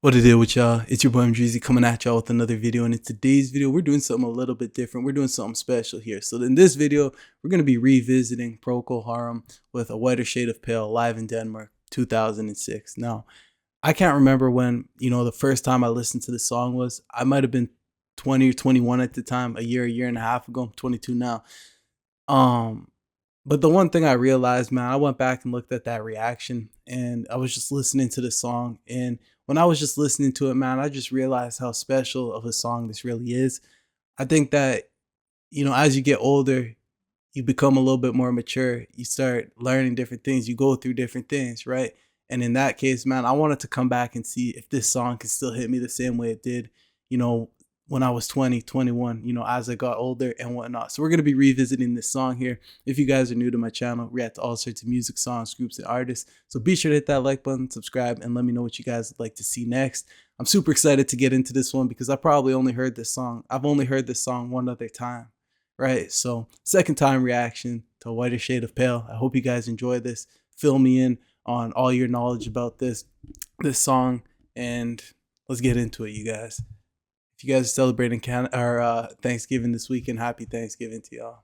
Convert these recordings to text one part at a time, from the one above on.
What it is with y'all? It's your boy Dreezy coming at y'all with another video, and in today's video, we're doing something a little bit different. We're doing something special here. So in this video, we're going to be revisiting Procol Harum with A Whiter Shade of Pale live in Denmark, 2006. Now, I can't remember when, the first time I listened to the song was. I might have been 20 or 21 at the time, a year and a half ago. I'm 22 now. But the one thing I realized, man, I went back and looked at that reaction, and I was just listening to the song, and when I was just listening to it, man, I just realized how special of a song this really is. I think that, as you get older, you become a little bit more mature. You start learning different things. You go through different things, right? And in that case, man, I wanted to come back and see if this song can still hit me the same way it did, when I was 20, 21, as I got older and whatnot. So we're going to be revisiting this song here. If you guys are new to my channel, react to all sorts of music, songs, groups, and artists. So be sure to hit that like button, subscribe, and let me know what you guys would like to see next. I'm super excited to get into this one because I probably only heard this song. I've only heard this song one other time, right? So second time reaction to A Whiter Shade of Pale. I hope you guys enjoy this. Fill me in on all your knowledge about this song, and let's get into it, you guys. If you guys are celebrating Thanksgiving this weekend, happy Thanksgiving to y'all.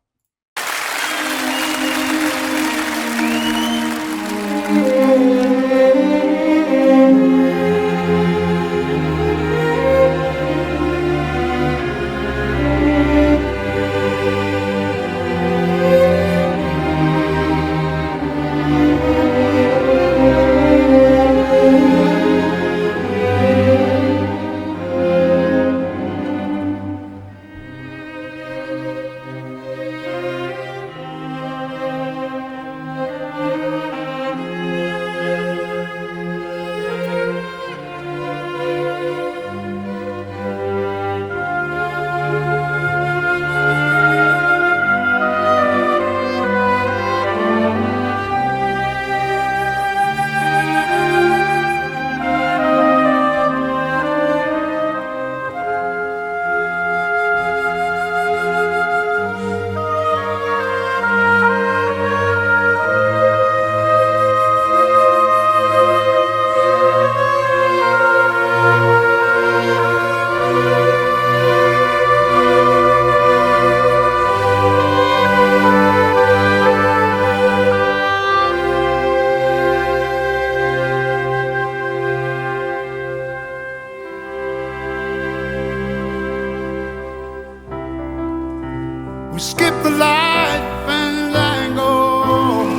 We skip the life and tango,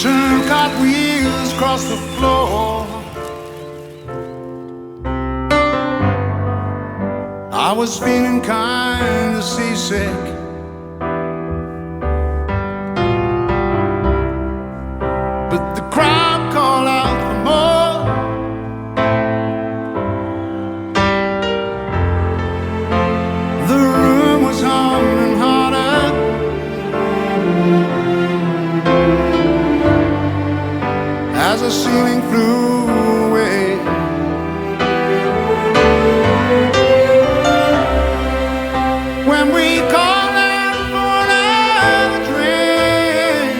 turn cartwheels across the floor. I was feeling kind of seasick, but the crowd called out for more. As the ceiling flew away, when we called out for another drink,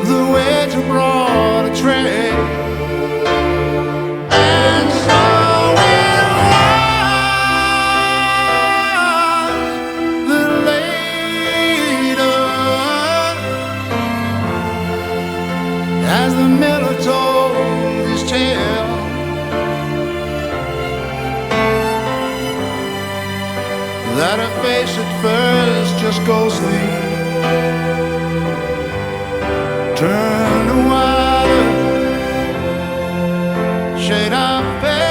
the waiter brought a tray, and so it was that later, as the miller told his tale, that her face at first just ghostly turned to whiter shade of pale.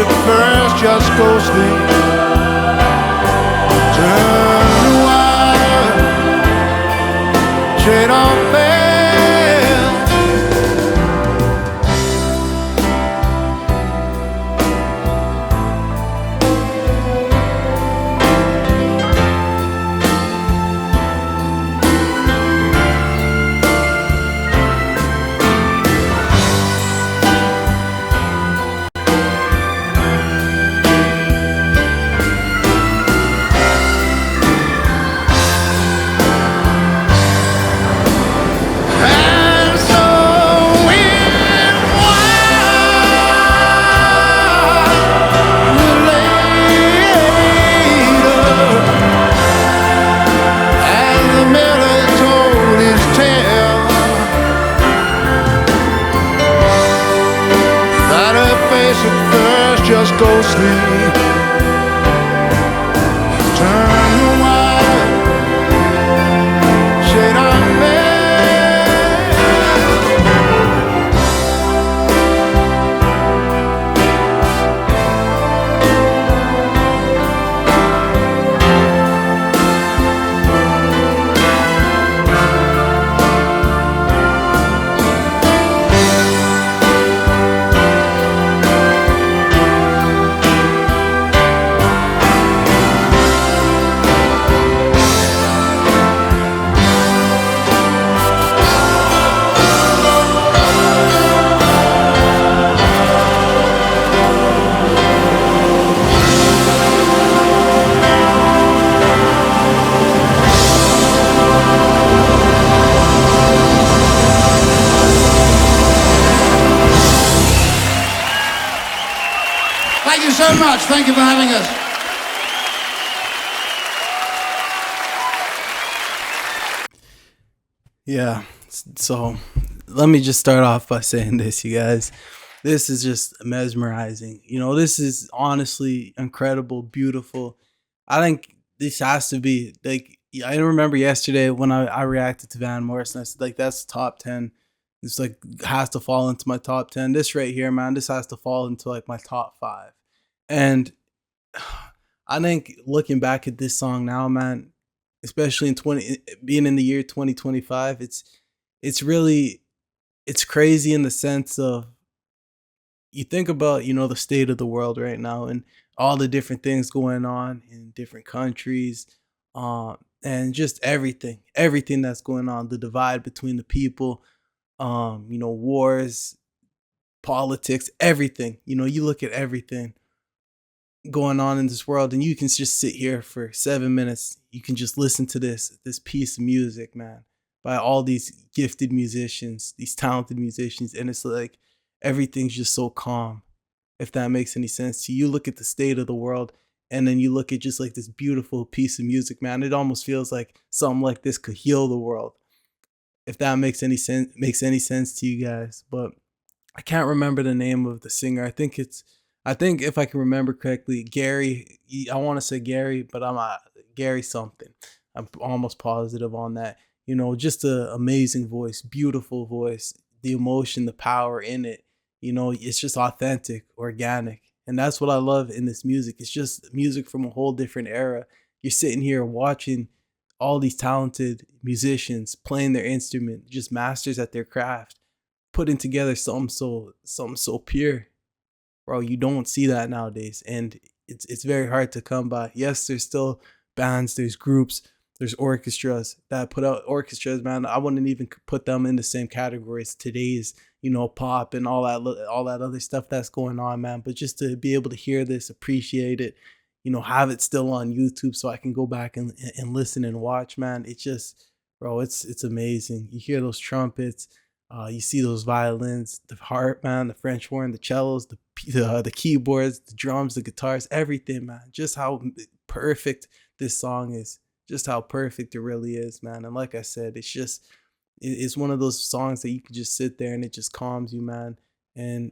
at first just go sleep. Turn the wire, trade off bell. Just go sleep. Turn the wire, shade on Thank you so much. Thank you for having us. Yeah. So let me just start off by saying this, you guys. This is just mesmerizing. You know, this is honestly incredible, beautiful. I think this has to be like, I remember yesterday when I reacted to Van Morrison. I said, like, that's top 10. It's like, has to fall into my top 10. This right here, man, this has to fall into like my top 5. And I think looking back at this song now, man, especially in being in the year 2025, it's really, it's crazy in the sense of, you think about, you know, the state of the world right now and all the different things going on in different countries, and just everything that's going on, the divide between the people, you know, wars, politics, everything. You know, you look at everything going on in this world and you can just sit here for 7 minutes. You can just listen to this piece of music, man, by all these gifted musicians, these talented musicians, and it's like everything's just so calm. If that makes any sense to you, look at the state of the world and then you look at just like this beautiful piece of music, man. It almost feels like something like this could heal the world. If that makes any sense to you guys. But I can't remember the name of the singer. I think if I can remember correctly, Gary. I want to say Gary, but I'm Gary something. I'm almost positive on that. You know, just an amazing voice, beautiful voice, the emotion, the power in it. You know, it's just authentic, organic. And that's what I love in this music. It's just music from a whole different era. You're sitting here watching all these talented musicians playing their instrument, just masters at their craft, putting together something so pure. Bro, you don't see that nowadays. And it's very hard to come by. Yes, there's still bands, there's groups, there's orchestras that put out orchestras, man. I wouldn't even put them in the same category as today's, you know, pop and all that other stuff that's going on, man. But just to be able to hear this, appreciate it, you know, have it still on YouTube so I can go back and listen and watch, man. It's just, bro, it's amazing. You hear those trumpets, you see those violins, the harp, man, the French horn, the cellos, the keyboards, the drums, the guitars, everything, man. Just how perfect this song is. Just how perfect it really is, man. And like I said, it's one of those songs that you can just sit there and it just calms you, man. And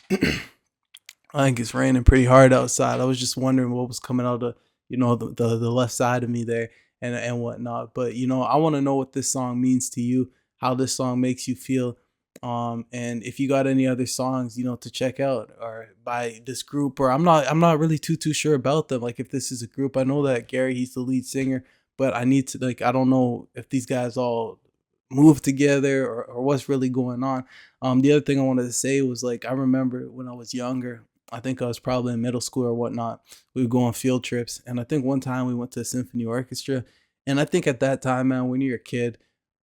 I think it's raining pretty hard outside. I was just wondering what was coming out of, you know, the left side of me there and whatnot. But, you know, I want to know what this song means to you, how this song makes you feel. And if you got any other songs, to check out or by this group, or I'm not really too sure about them. Like if this is a group, I know that Gary, he's the lead singer, but I need to like I don't know if these guys all move together or what's really going on. The other thing I wanted to say was like I remember when I was younger, I think I was probably in middle school or whatnot. We would go on field trips, and I think one time we went to a symphony orchestra, and I think at that time, man, when you're a kid,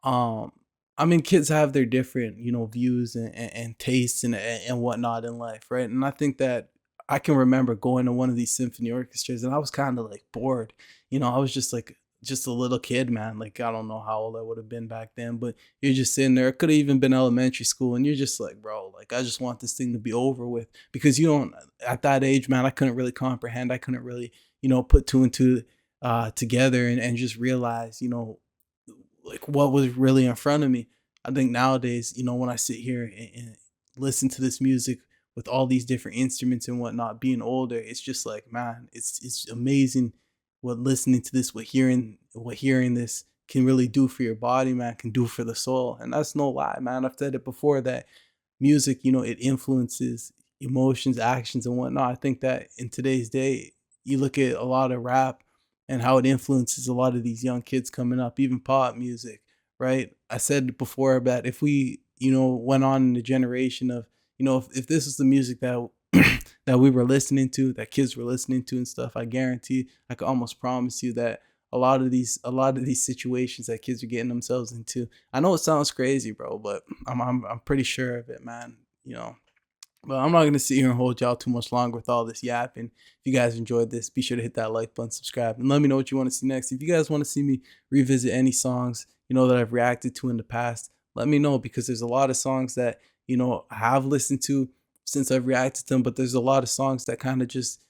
um, I mean, kids have their different, views and tastes and whatnot in life, right? And I think that I can remember going to one of these symphony orchestras, and I was kind of like bored. I was just like just a little kid, man. Like I don't know how old I would have been back then, but you're just sitting there. It could have even been elementary school, and you're just like, bro, like I just want this thing to be over with because you don't at that age, man. I couldn't really comprehend. I couldn't really, put two and two together and just realize, like what was really in front of me. I think nowadays, when I sit here and listen to this music with all these different instruments and whatnot, being older, it's just like, man, it's amazing what listening to this, what hearing this can really do for your body, man, can do for the soul. And that's no lie, man. I've said it before that music, it influences emotions, actions, and whatnot. I think that in today's day, you look at a lot of rap and how it influences a lot of these young kids coming up, even pop music, right? I said before that if we, went on in the generation of, if this is the music that that we were listening to, that kids were listening to and stuff, I guarantee, I could almost promise you that a lot of these situations that kids are getting themselves into. I know it sounds crazy, bro, but I'm pretty sure of it, man. You know, but I'm not gonna sit here and hold y'all too much longer with all this yapping. If you guys enjoyed this, be sure to hit that like button, subscribe, and let me know what you want to see next. If you guys want to see me revisit any songs, that I've reacted to in the past, let me know because there's a lot of songs that I have listened to since I've reacted to them, but there's a lot of songs that kind of just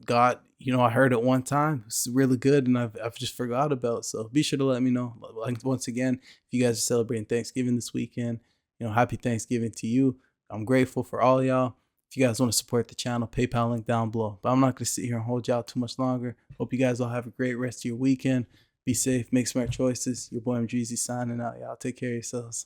got I heard it one time, it's really good, and I've just forgot about. So be sure to let me know. Like once again, if you guys are celebrating Thanksgiving this weekend, happy Thanksgiving to you. I'm grateful for all y'all. If you guys want to support the channel, PayPal link down below. But I'm not going to sit here and hold y'all too much longer. Hope you guys all have a great rest of your weekend. Be safe, make smart choices. Your boy MGZ signing out. Y'all take care of yourselves.